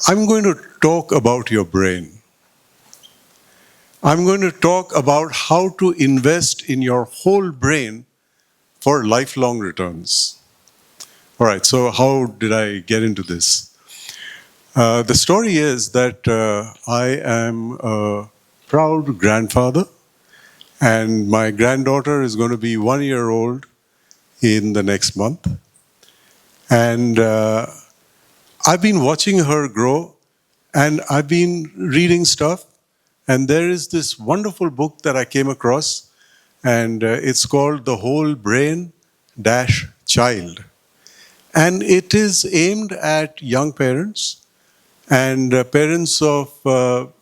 I'm going to talk about your brain. I'm going to talk about how to invest in your whole brain for lifelong returns. All right, so how did I get into this? The story is that I am a proud grandfather, and my granddaughter is going to be 1 year old in the next month. And I've been watching her grow, and I've been reading stuff. And there is this wonderful book that I came across, and it's called The Whole Brain Dash Child. And it is aimed at young parents and parents of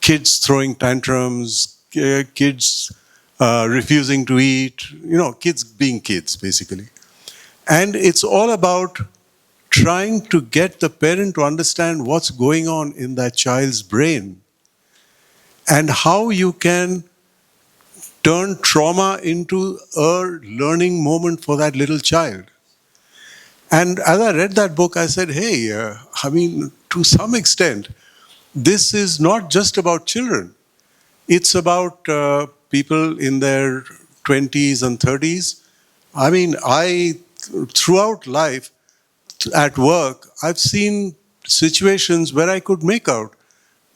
kids throwing tantrums, kids refusing to eat, kids being kids, basically. And it's all about trying to get the parent to understand what's going on in that child's brain and how you can turn trauma into a learning moment for that little child. And as I read that book, I said, hey, to some extent, this is not just about children. It's about people in their 20s and 30s. Throughout life, at work, I've seen situations where I could make out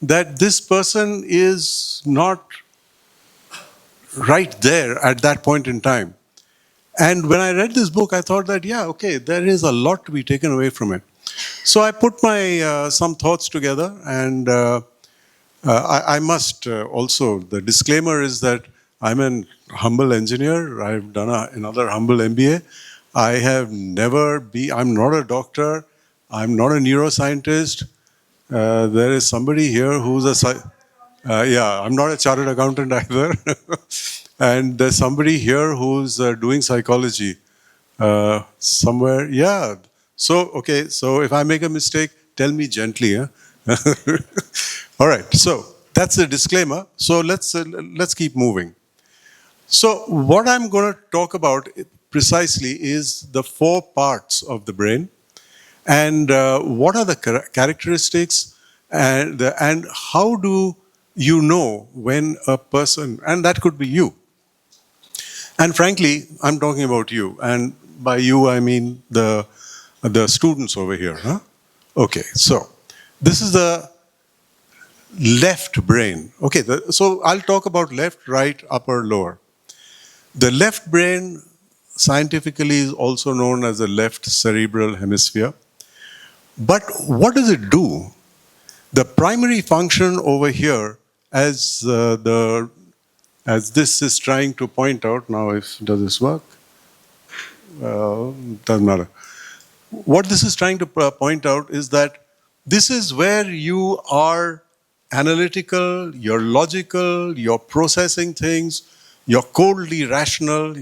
that this person is not right there at that point in time. And when I read this book, I thought that, there is a lot to be taken away from it. So I put my some thoughts together, and I must also, the disclaimer is that I'm an humble engineer. I've done another humble MBA. I'm not a doctor. I'm not a neuroscientist. There is somebody here who's I'm not a chartered accountant either. And there's somebody here who's doing psychology somewhere. Yeah. So if I make a mistake, tell me gently. Huh? All right. So that's the disclaimer. So let's keep moving. So what I'm going to talk about precisely is the 4 parts of the brain, and what are the characteristics, and how do you know when a person, and that could be you. And frankly, I'm talking about you, and by you I mean the students over here. Huh? Okay, so this is the left brain. Okay, so I'll talk about left, right, upper, lower. The left brain scientifically is also known as the left cerebral hemisphere. But what does it do? The primary function over here, as this is trying to point out, now does this work? Doesn't matter. What this is trying to point out is that this is where you are analytical, you're logical, you're processing things, you're coldly rational,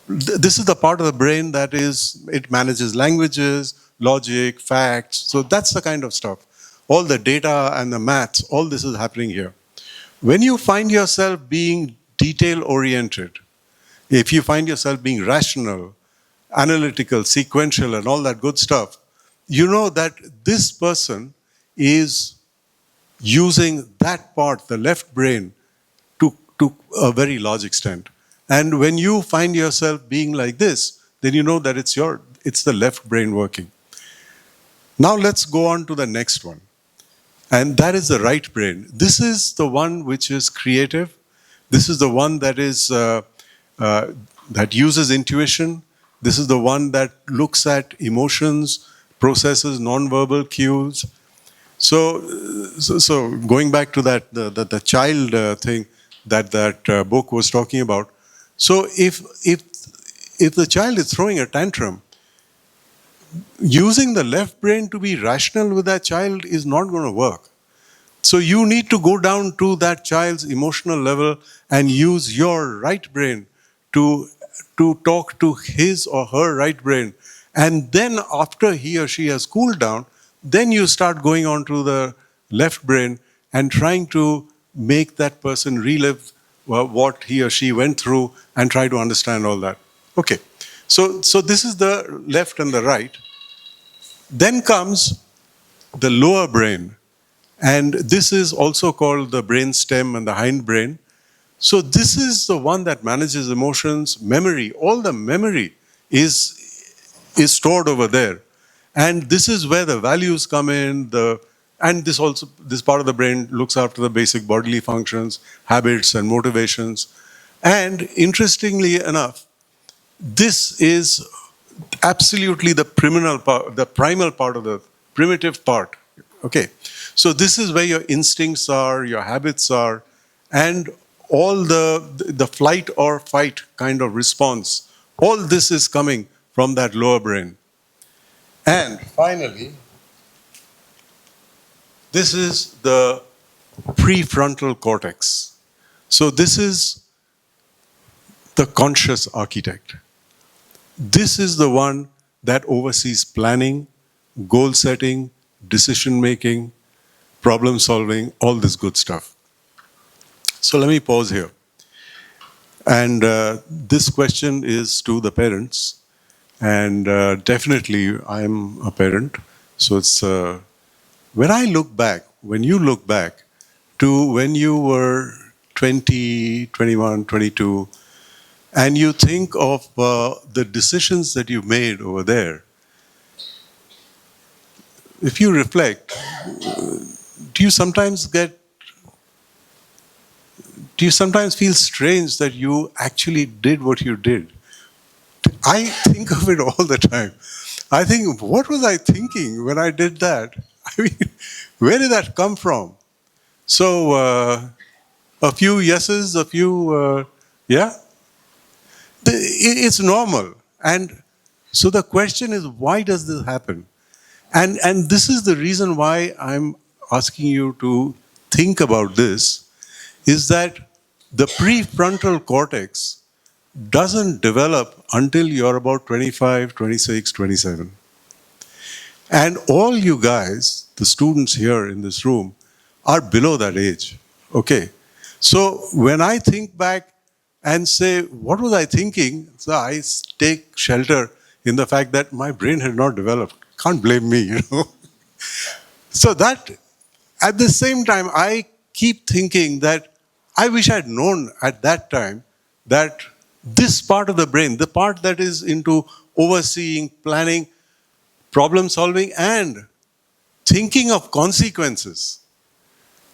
This is the part of the brain that it manages languages, logic, facts. So that's the kind of stuff. All the data and the maths, all this is happening here. When you find yourself being detail-oriented, if you find yourself being rational, analytical, sequential, and all that good stuff, you know that this person is using that part, the left brain, to a very large extent. And when you find yourself being like this, then you know that it's the left brain working. Now let's go on to the next one. And that is the right brain. This is the one which is creative. This is the one that uses intuition. This is the one that looks at emotions, processes nonverbal cues. So going back to the child thing that book was talking about. So if the child is throwing a tantrum, using the left brain to be rational with that child is not going to work. So you need to go down to that child's emotional level and use your right brain to talk to his or her right brain. And then after he or she has cooled down, then you start going on to the left brain and trying to make that person relive what he or she went through and try to understand all that. Okay, so this is the left and the right. Then comes the lower brain. And this is also called the brain stem and the hindbrain. So this is the one that manages emotions, memory. All the memory is stored over there. And this is where the values come in. And this part of the brain looks after the basic bodily functions, habits and motivations. And interestingly enough, this is absolutely the primal part, the primal part of the primitive part. Okay, so this is where your instincts are, your habits are, and all the flight or fight kind of response. All this is coming from that lower brain. And finally, this is the prefrontal cortex. So this is the conscious architect. This is the one that oversees planning, goal setting, decision making, problem solving, all this good stuff. So let me pause here. And this question is to the parents. And definitely I'm a parent. So it's, when you look back to when you were 20, 21, 22, and you think of the decisions that you made over there, if you reflect, do you sometimes feel strange that you actually did what you did? I think of it all the time. I think, what was I thinking when I did that? I mean, where did that come from? So, a few yeses, a few, yeah? It's normal. And so the question is, why does this happen? And this is the reason why I'm asking you to think about this, is that the prefrontal cortex doesn't develop until you're about 25, 26, 27. And all you guys, the students here in this room, are below that age. Okay. So when I think back and say, what was I thinking? So I take shelter in the fact that my brain had not developed. Can't blame me, you know. So that, at the same time, I keep thinking that I wish I had known at that time that this part of the brain, the part that is into overseeing, planning, problem solving, and thinking of consequences,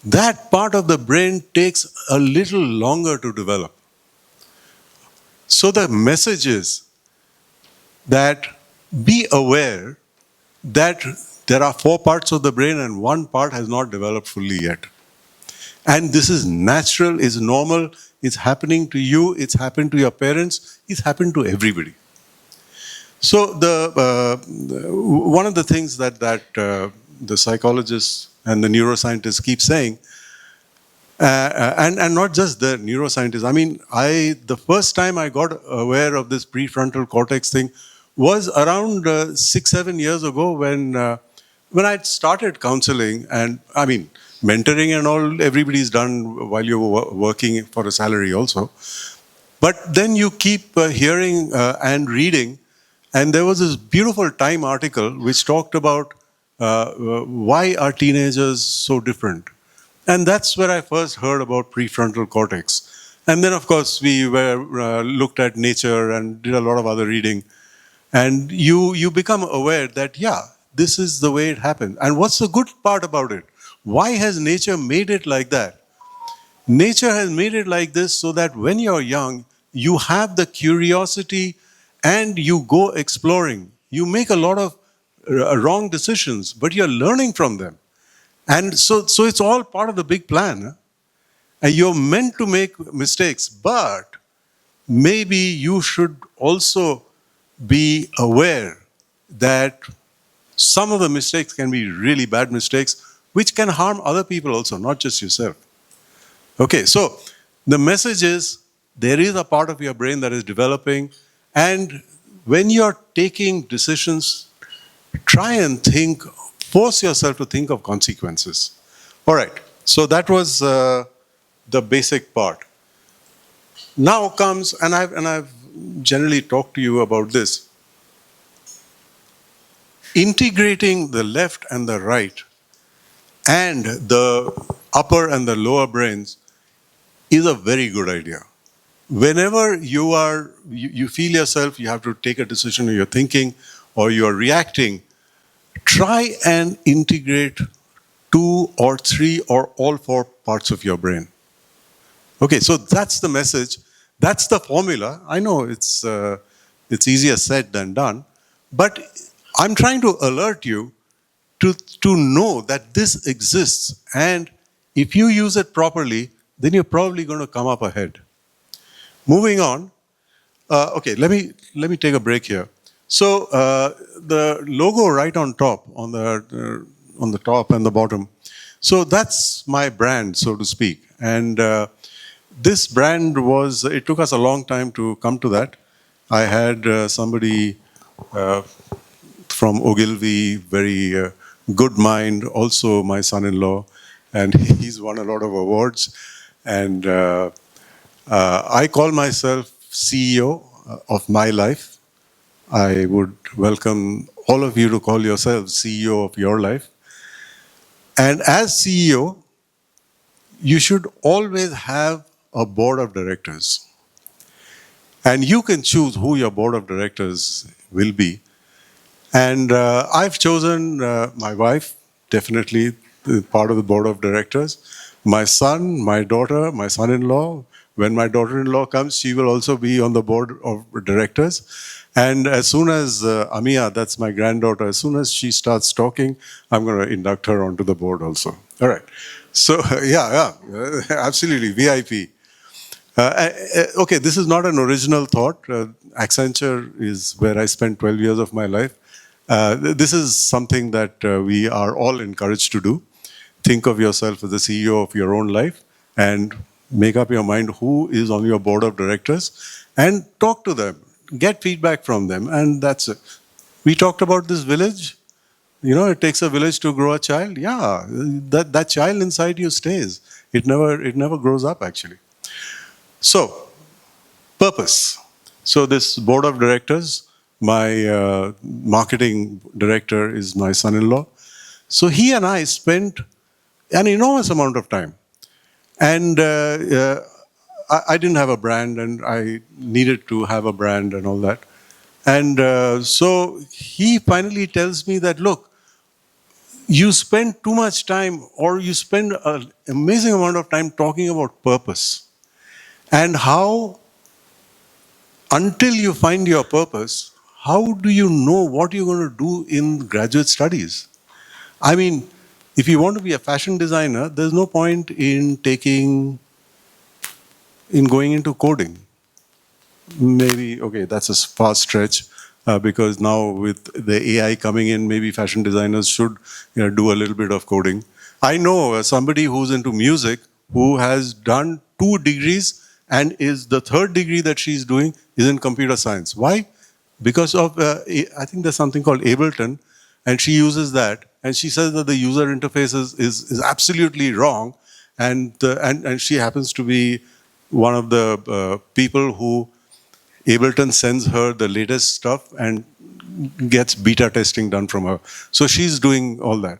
that part of the brain takes a little longer to develop. So the message is that be aware that there are 4 parts of the brain and 1 part has not developed fully yet. And this is natural, is normal, it's happening to you, it's happened to your parents, it's happened to everybody. So one of the things that the psychologists and the neuroscientists keep saying, and not just the neuroscientists, I mean, the first time I got aware of this prefrontal cortex thing was around 6-7 years ago when I started counseling, and I mean, mentoring and all, everybody's done while you're working for a salary also. But then you keep hearing and reading, and there was this beautiful Time article which talked about why are teenagers so different. And that's where I first heard about prefrontal cortex. And then, of course, we looked at Nature and did a lot of other reading. And you become aware that, yeah, this is the way it happened. And what's the good part about it? Why has Nature made it like that? Nature has made it like this so that when you're young, you have the curiosity and you go exploring. You make a lot of wrong decisions, but you're learning from them. And so it's all part of the big plan. And you're meant to make mistakes, but maybe you should also be aware that some of the mistakes can be really bad mistakes, which can harm other people also, not just yourself. Okay, so the message is there is a part of your brain that is developing, and when you're taking decisions, try and force yourself to think of consequences. All right, so that was the basic part. Now comes, and I've generally talked to you about this, integrating the left and the right and the upper and the lower brains is a very good idea. Whenever you feel yourself, you have to take a decision, or you're thinking, or you're reacting, try and integrate 2 or 3 or all 4 parts of your brain. Okay, so that's the message. That's the formula. I know it's easier said than done, but I'm trying to alert you to know that this exists, and if you use it properly, then you're probably going to come up ahead. Moving on. Okay, let me take a break here. So the logo right on top, on the top and the bottom. So that's my brand, so to speak. And this brand it took us a long time to come to that. I had somebody from Ogilvy, very good mind, also my son-in-law, and he's won a lot of awards. And I call myself CEO of my life. I would welcome all of you to call yourselves CEO of your life. And as CEO, you should always have a board of directors. And you can choose who your board of directors will be. And I've chosen my wife, definitely part of the board of directors, my son, my daughter, my son-in-law. When my daughter-in-law comes, she will also be on the board of directors. And as soon as Amia, that's my granddaughter, as soon as she starts talking, I'm going to induct her onto the board also. All right. So, yeah, absolutely, VIP. Okay, this is not an original thought. Accenture is where I spent 12 years of my life. This is something that we are all encouraged to do. Think of yourself as the CEO of your own life and make up your mind who is on your board of directors and talk to them, get feedback from them, and that's it. We talked about this village. You know, it takes a village to grow a child. Yeah, that child inside you stays. It never grows up, actually. So, purpose. So this board of directors, my marketing director is my son-in-law. So he and I spent an enormous amount of time. And I didn't have a brand, and I needed to have a brand and all that. And so he finally tells me that, look, you spend too much time, or you spend an amazing amount of time talking about purpose and how, until you find your purpose, how do you know what you're going to do in graduate studies? I mean, if you want to be a fashion designer, there's no point in going into coding. Maybe, okay, that's a far stretch, because now with the AI coming in, maybe fashion designers should do a little bit of coding. I know somebody who's into music who has done 2 degrees, and is the 3rd degree that she's doing is in computer science. Why? Because of, I think there's something called Ableton, and she uses that, and she says that the user interface is absolutely wrong, and she happens to be one of the people who Ableton sends her the latest stuff and gets beta testing done from her. So she's doing all that.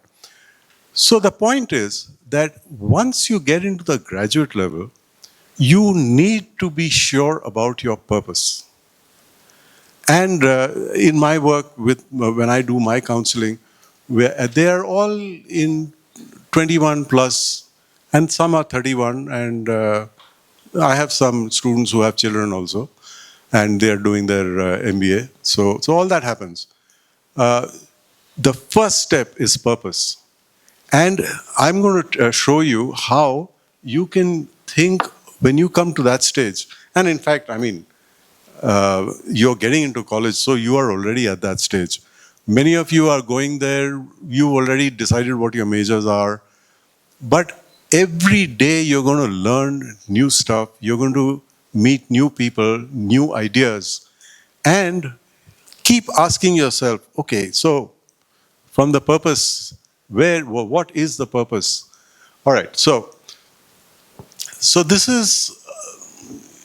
So the point is that once you get into the graduate level, you need to be sure about your purpose. And in my work, when I do my counseling, they are all in 21 plus, and some are 31, and I have some students who have children also, and they are doing their MBA. So all that happens. The first step is purpose. And I'm going to show you how you can think when you come to that stage. And in fact, I mean, you're getting into college, so you are already at that stage. Many of you are going there, you already decided what your majors are, but every day you're going to learn new stuff, you're going to meet new people, new ideas, and keep asking yourself, okay, so from the purpose, what is the purpose? All right, so this is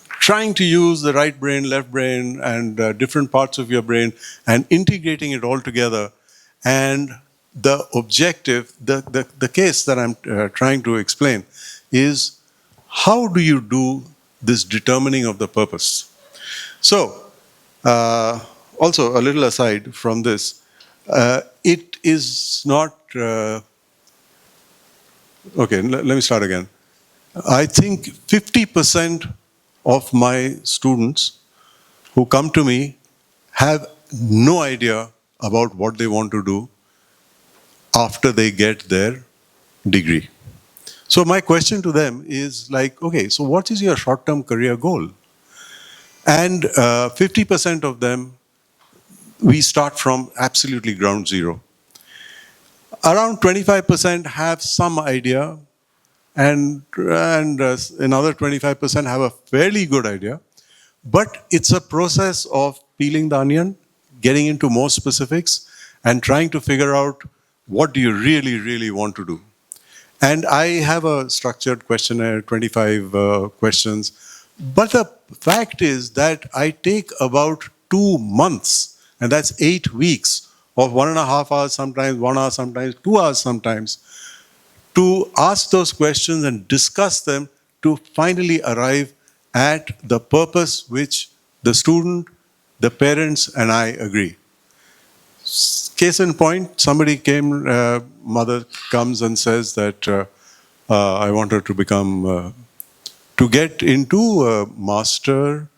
trying to use the right brain, left brain, and different parts of your brain and integrating it all together and the objective, the case that I'm trying to explain is how do you do this determining of the purpose? So, also a little aside from this, it is not, okay, let me start again. I think 50% of my students who come to me have no idea about what they want to do after they get their degree. So my question to them is like, okay, so what is your short-term career goal? And 50% of them, we start from absolutely ground zero. Around 25% have some idea, and another 25% have a fairly good idea. But it's a process of peeling the onion, getting into more specifics, and trying to figure out what do you really, really want to do. And I have a structured questionnaire, 25 questions. But the fact is that I take about 2 months, and that's 8 weeks of 1.5 hours, sometimes 1 hour, sometimes 2 hours, sometimes, to ask those questions and discuss them to finally arrive at the purpose which the student, the parents, and I agree. Case in point, somebody came, mother comes and says that I want her to become, to get into a master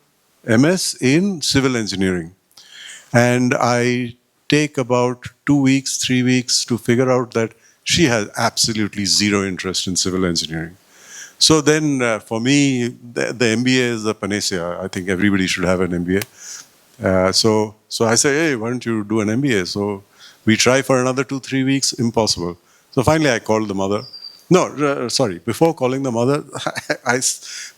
MS in civil engineering. And I take about 2 weeks, 3 weeks to figure out that she has absolutely zero interest in civil engineering. So then for me, the MBA is the panacea. I think everybody should have an MBA. So I say, hey, why don't you do an MBA? So we try for another 2-3 weeks, impossible. So finally I called the mother. No, sorry, before calling the mother,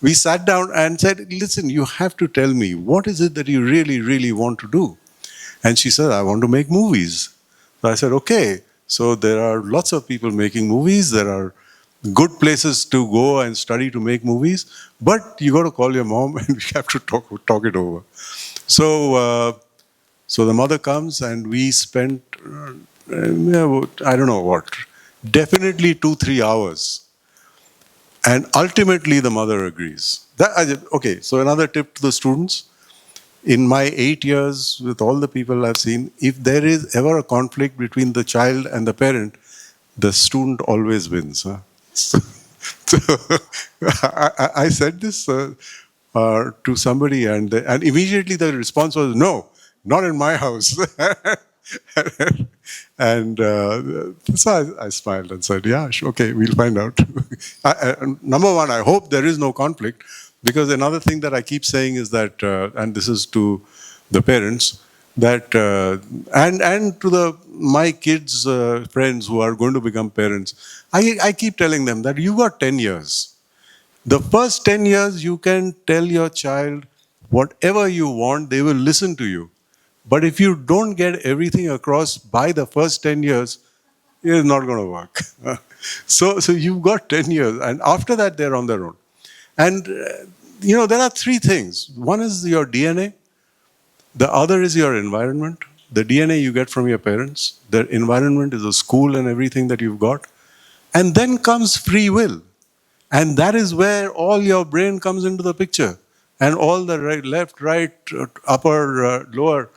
we sat down and said, listen, you have to tell me, what is it that you really, really want to do? And she said, I want to make movies. So I said, okay, so there are lots of people making movies. There are good places to go and study to make movies, but you got to call your mom and we have to talk it over. So, so the mother comes and we spent, I don't know what, definitely 2-3 hours. And ultimately the mother agrees. Okay, so another tip to the students. In my 8 years with all the people I've seen, if there is ever a conflict between the child and the parent, the student always wins. Huh? So I said this to somebody, and immediately the response was, no, not in my house. And so I smiled and said, yeah, okay, we'll find out. Number one, I hope there is no conflict, because another thing that I keep saying is that, and this is to the parents, that and to my kids' friends who are going to become parents, I keep telling them that you got 10 years. The first 10 years you can tell your child whatever you want, they will listen to you. But if you don't get everything across by the first 10 years, it is not going to work. So you've got 10 years, and after that they're on their own. And there are 3 things. One is your DNA. The other is your environment. The DNA you get from your parents. The environment is the school and everything that you've got. And then comes free will. And that is where all your brain comes into the picture. And all the right, left, right, upper, lower,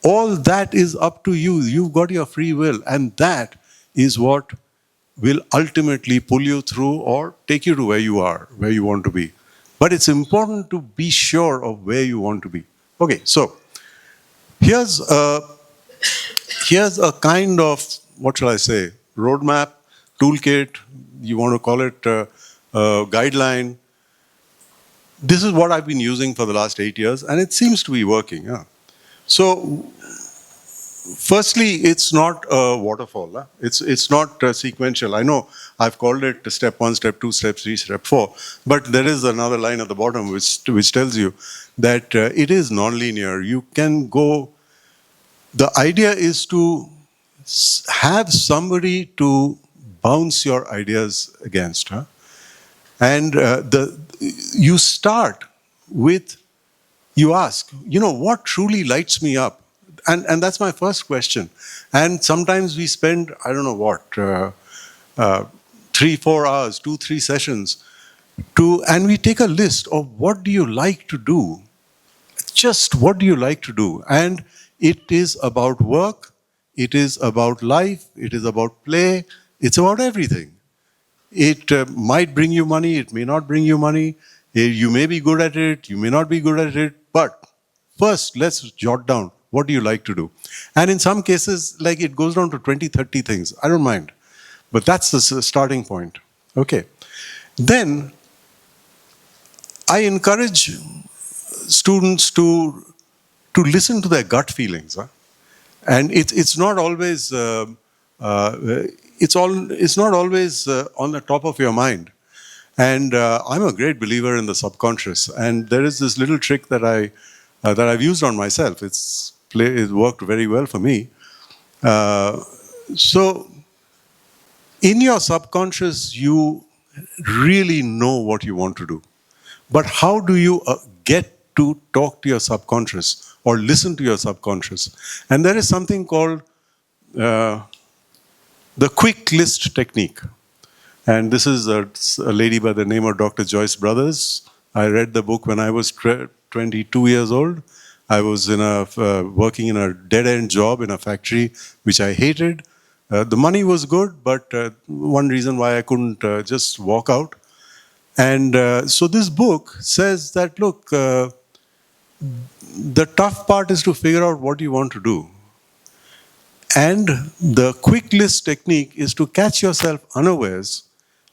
all that is up to you. You've got your free will. And that is what will ultimately pull you through or take you to where you are, where you want to be. But it's important to be sure of where you want to be. Okay, so here's a kind of, what shall I say, roadmap, toolkit, you want to call it a guideline. This is what I've been using for the last 8 years, and it seems to be working. Yeah. So, firstly, it's not a waterfall. Huh? It's not sequential. I know I've called it step 1, step 2, step 3, step 4, but there is another line at the bottom which tells you that it is non-linear. You can go. The idea is to have somebody to bounce your ideas against. Huh? And you start with, you ask, what truly lights me up? And that's my first question. And sometimes we spend, I don't know what, 3-4 hours, 2-3 sessions, and we take a list of what do you like to do? Just what do you like to do? And it is about work, it is about life, it is about play, it's about everything. It might bring you money, it may not bring you money. You may be good at it, you may not be good at it, but first let's jot down what do you like to do. And in some cases, like it goes down to 20, 30 things. I don't mind. But that's the starting point. Okay. Then I encourage students to listen to their gut feelings. Huh? And it's not always it's not always on the top of your mind. And I'm a great believer in the subconscious. And there is this little trick that I've used on myself. It's worked very well for me. So in your subconscious, you really know what you want to do. But how do you get to talk to your subconscious or listen to your subconscious? And there is something called the quick list technique. And this is a lady by the name of Dr. Joyce Brothers. I read the book when I was 22 years old. I was working in a dead-end job in a factory, which I hated. The money was good, but one reason why I couldn't just walk out. And so this book says that, look, the tough part is to figure out what you want to do. And the quick list technique is to catch yourself unawares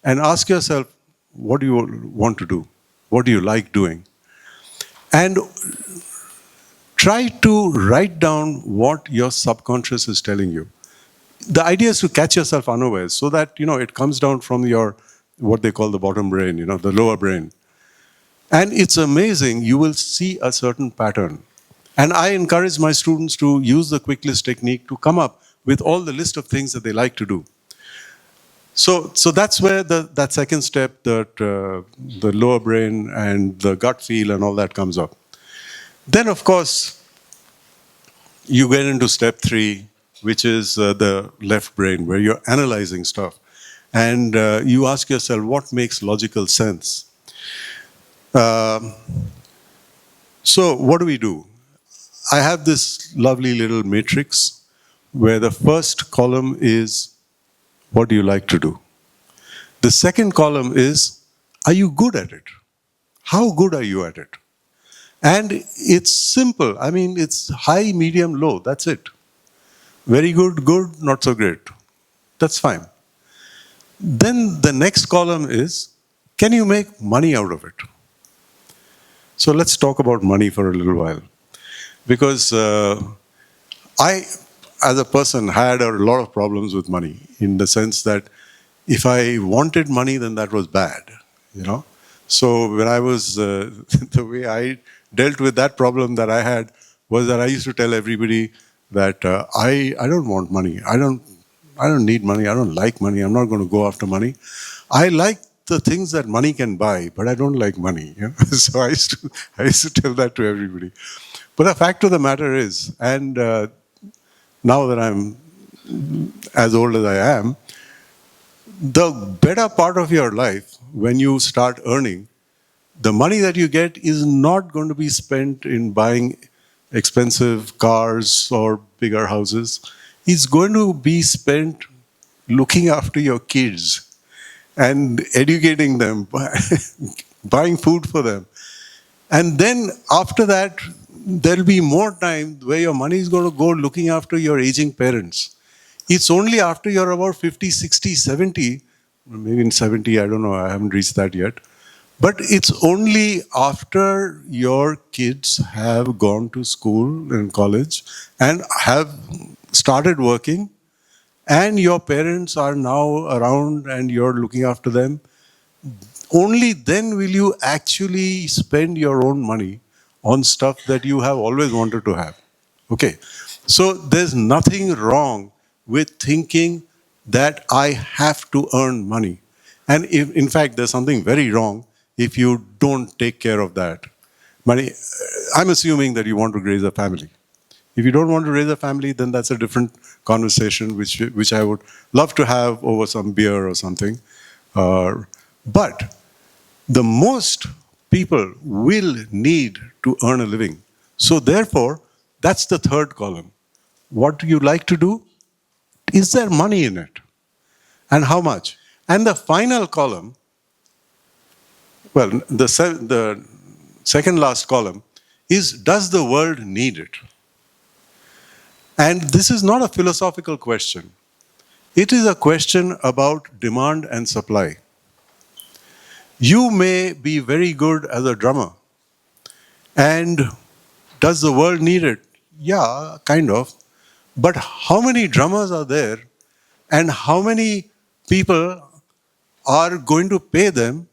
and ask yourself, what do you want to do? What do you like doing? And try to write down what your subconscious is telling you. The idea is to catch yourself unawares so that, it comes down from your, what they call the bottom brain, the lower brain. And it's amazing, you will see a certain pattern. And I encourage my students to use the quick list technique to come up with all the list of things that they like to do. So that's where that second step, that the lower brain and the gut feel and all that comes up. Then, of course, you get into step 3, which is the left brain, where you're analyzing stuff. And you ask yourself, what makes logical sense? So what do? I have this lovely little matrix where the first column is, what do you like to do? The second column is, are you good at it? How good are you at it? And it's simple. I mean, it's high, medium, low. That's it. Very good, good, not so great. That's fine. Then the next column is, can you make money out of it? So let's talk about money for a little while. Because I, as a person, had a lot of problems with money, in the sense that if I wanted money, then that was bad, So when I was, the way I dealt with that problem that I had was that I used to tell everybody that I don't want money. I don't need money. I don't like money. I'm not going to go after money. I like the things that money can buy, but I don't like money. So I used to tell that to everybody. But the fact of the matter is, and now that I'm as old as I am, the better part of your life, when you start earning, the money that you get is not going to be spent in buying expensive cars or bigger houses. It's going to be spent looking after your kids and educating them, buying food for them. And then after that, there'll be more time where your money is going to go looking after your aging parents. It's only after you're about 50, 60, 70, maybe in 70, I don't know, I haven't reached that yet. But it's only after your kids have gone to school and college and have started working and your parents are now around and you're looking after them, only then will you actually spend your own money on stuff that you have always wanted to have. Okay, so there's nothing wrong with thinking that I have to earn money. And in fact, there's something very wrong if you don't take care of that money. I'm assuming that you want to raise a family. If you don't want to raise a family, then that's a different conversation, which I would love to have over some beer or something. But the most people will need to earn a living. So therefore, that's the third column. What do you like to do? Is there money in it? And how much? And the final column, well, the second last column is, does the world need it? And this is not a philosophical question. It is a question about demand and supply. You may be very good as a drummer. And does the world need it? Yeah, kind of. But how many drummers are there, and how many people are going to pay them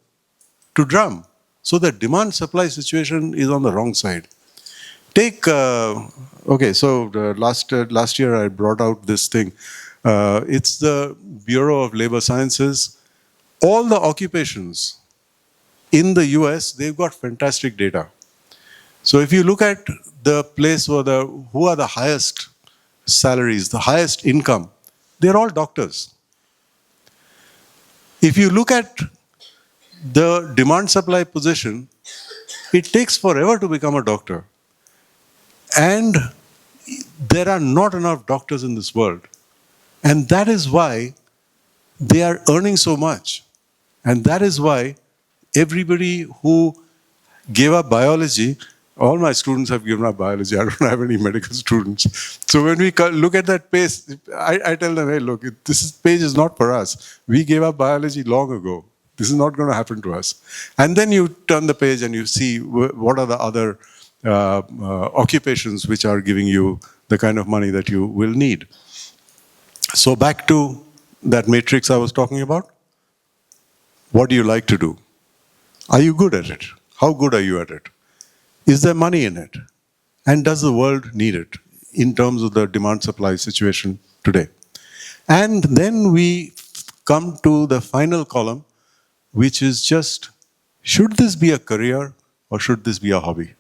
to drum? So the demand-supply situation is on the wrong side. Take, okay, so last year I brought out this thing. It's the Bureau of Labor Sciences. All the occupations in the US, they've got fantastic data. So if you look at the place where who are the highest salaries, the highest income, they're all doctors. If you look at the demand-supply position, it takes forever to become a doctor. And there are not enough doctors in this world. And that is why they are earning so much. And that is why everybody who gave up biology, all my students have given up biology. I don't have any medical students. So when we look at that page, I tell them, hey, look, this page is not for us. We gave up biology long ago. This is not going to happen to us. And then you turn the page and you see what are the other occupations which are giving you the kind of money that you will need. So back to that matrix I was talking about. What do you like to do? Are you good at it? How good are you at it? Is there money in it? And does the world need it in terms of the demand-supply situation today? And then we come to the final column, which is just, should this be a career or should this be a hobby?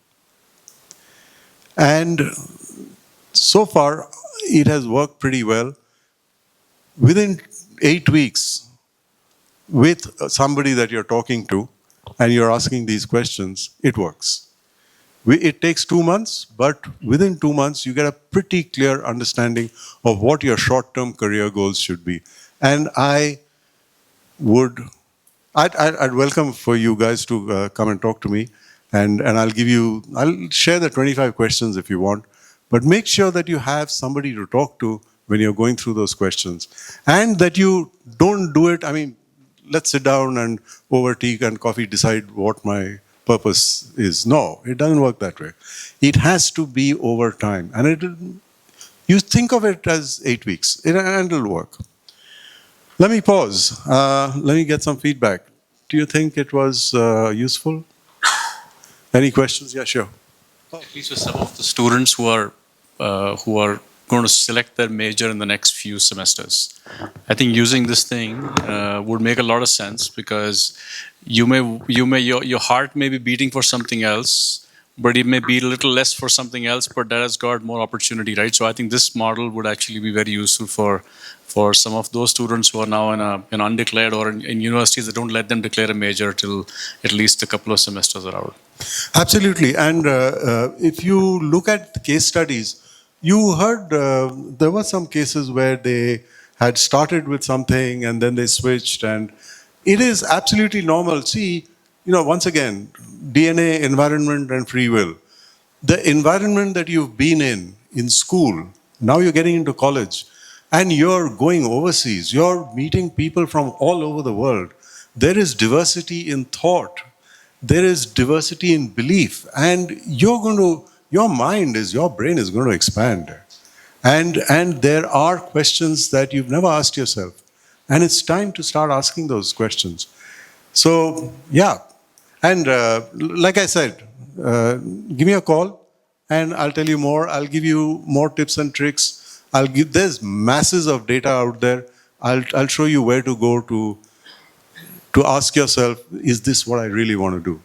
And so far, it has worked pretty well. Within 8 weeks, with somebody that you're talking to, and you're asking these questions, it works. It takes 2 months, but within 2 months, you get a pretty clear understanding of what your short-term career goals should be. And I'd welcome for you guys to come and talk to me, and I'll share the 25 questions if you want, but make sure that you have somebody to talk to when you're going through those questions, and that you don't do it, let's sit down and over tea and coffee decide what my purpose is. No, it doesn't work that way. It has to be over time. And you think of it as 8 weeks, and it'll work. Let me pause. Let me get some feedback. Do you think it was useful? Any questions? Yeah, sure. At least for some of the students who are going to select their major in the next few semesters, I think using this thing would make a lot of sense, because your heart may be beating for something else, but it may beat a little less for something else, but that has got more opportunity, right? So I think this model would actually be very useful for some of those students who are now in undeclared or in universities that don't let them declare a major till at least a couple of semesters are out. Absolutely. And if you look at the case studies, you heard there were some cases where they had started with something and then they switched, and it is absolutely normal. See, once again, DNA, environment, and free will. The environment that you've been in school, now you're getting into college, and you're going overseas, you're meeting people from all over the world. There is diversity in thought. There is diversity in belief, and your brain is going to expand. And there are questions that you've never asked yourself. And it's time to start asking those questions. So, yeah. And like I said, give me a call and I'll tell you more. I'll give you more tips and tricks. There's masses of data out there. I'll show you where to go to ask yourself, is this what I really want to do?